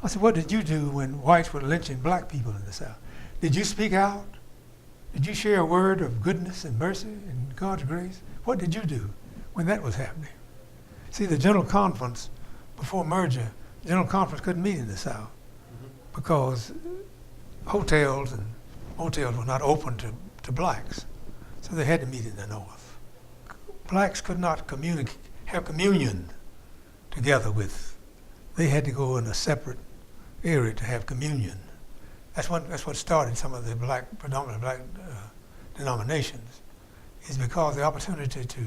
I said, what did you do when whites were lynching black people in the South? Did you speak out? Did you share a word of goodness and mercy and God's grace? What did you do when that was happening? See, the General Conference, before merger, the General Conference couldn't meet in the South because hotels and motels were not open to blacks. So they had to meet in the North. Blacks could not have communion together with, they had to go in a separate area to have communion. That's what started some of the predominantly black denominations, is because the opportunity to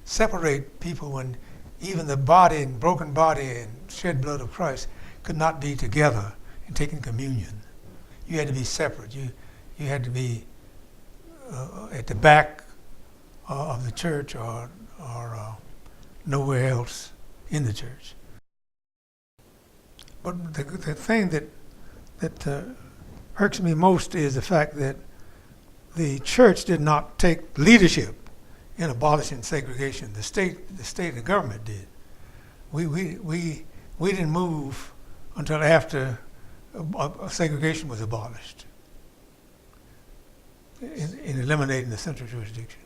separate people when even the body and broken body and shed blood of Christ could not be together in taking communion. You had to be separate. You had to be at the back of the church or nowhere else in the church. But the thing that irks me most is the fact that the church did not take leadership in abolishing segregation. The state and the government did. We didn't move until after segregation was abolished in eliminating the central jurisdiction.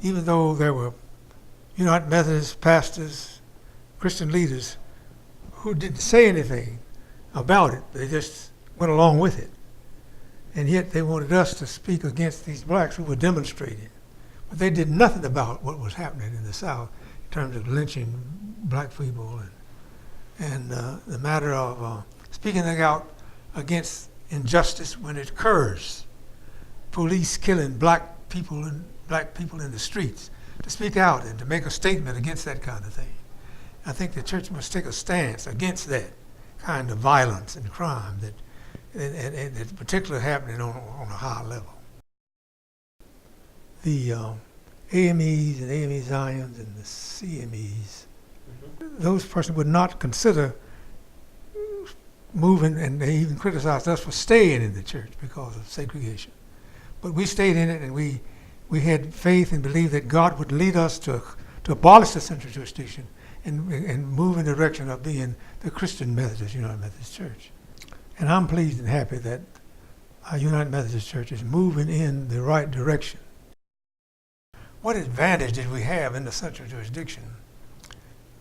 Even though there were United Methodist pastors, Christian leaders who didn't say anything about it, they just went along with it. And yet they wanted us to speak against these blacks who were demonstrating. But they did nothing about what was happening in the South in terms of lynching black people and the matter of speaking out against injustice when it occurs. Police killing black people in the streets, to speak out and to make a statement against that kind of thing. I think the church must take a stance against that kind of violence and crime that's particularly happening on a high level. The AMEs and AME Zions and the CMEs, those persons would not consider moving, and they even criticized us for staying in the church because of segregation. But we stayed in it, and we had faith and believed that God would lead us to abolish the central jurisdiction and move in the direction of being the Christian Methodist, United Methodist Church. And I'm pleased and happy that our United Methodist Church is moving in the right direction. What advantage did we have in the central jurisdiction?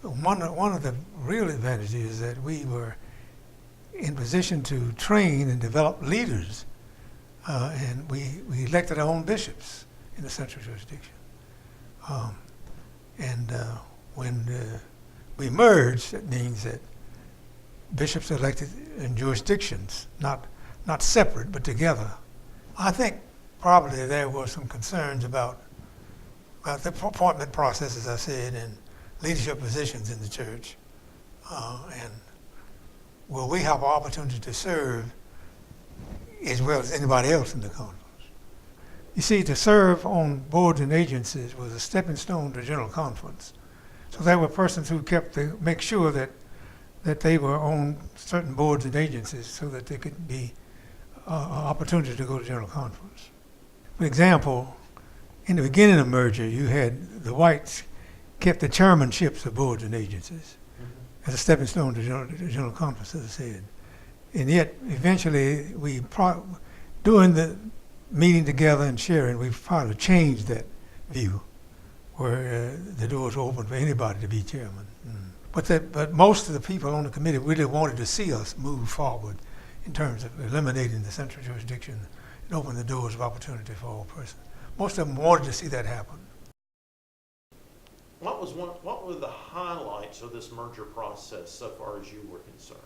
One of the real advantages is that we were in position to train and develop leaders, and we elected our own bishops in the central jurisdiction. When we merged, it means that bishops are elected in jurisdictions, not separate, but together. I think probably there were some concerns about the appointment process, as I said, and leadership positions in the church. And will we have an opportunity to serve as well as anybody else in the conference? You see, to serve on boards and agencies was a stepping stone to General Conference. So there were persons who kept to make sure that they were on certain boards and agencies so that there could be an opportunity to go to General Conference. For example, in the beginning of merger, you had the whites kept the chairmanships of boards and agencies as a stepping stone to General Conference, as I said. And yet, eventually, during the meeting together and sharing, we've probably changed that view, where the doors were open for anybody to be chairman. But most of the people on the committee really wanted to see us move forward in terms of eliminating the central jurisdiction and open the doors of opportunity for all persons. Most of them wanted to see that happen. What were the highlights of this merger process so far as you were concerned?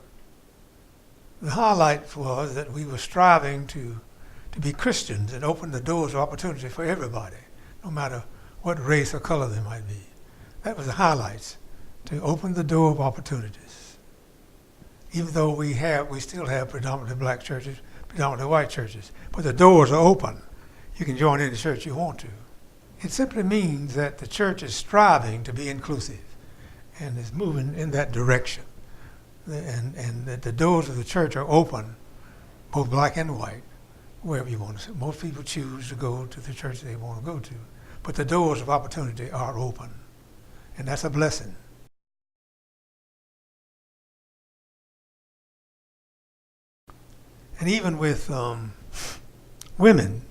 The highlight was that we were striving to be Christians and open the doors of opportunity for everybody, no matter what race or color they might be. That was the highlights, to open the door of opportunities. Even though we still have predominantly black churches, predominantly white churches, but the doors are open. You can join any church you want to. It simply means that the church is striving to be inclusive and is moving in that direction. And that the doors of the church are open, both black and white, wherever you want to. Most people choose to go to the church they want to go to, but the doors of opportunity are open, and that's a blessing. And even with women,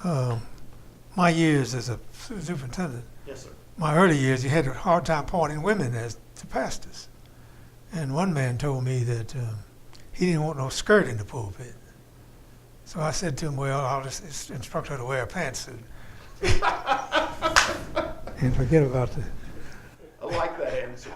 my years as a superintendent, Yes, sir. my early years, you had a hard time appointing women as the pastors. And one man told me that he didn't want no skirt in the pulpit. So I said to him, well, I'll just instruct her to wear a pantsuit. And forget about the... I like that answer.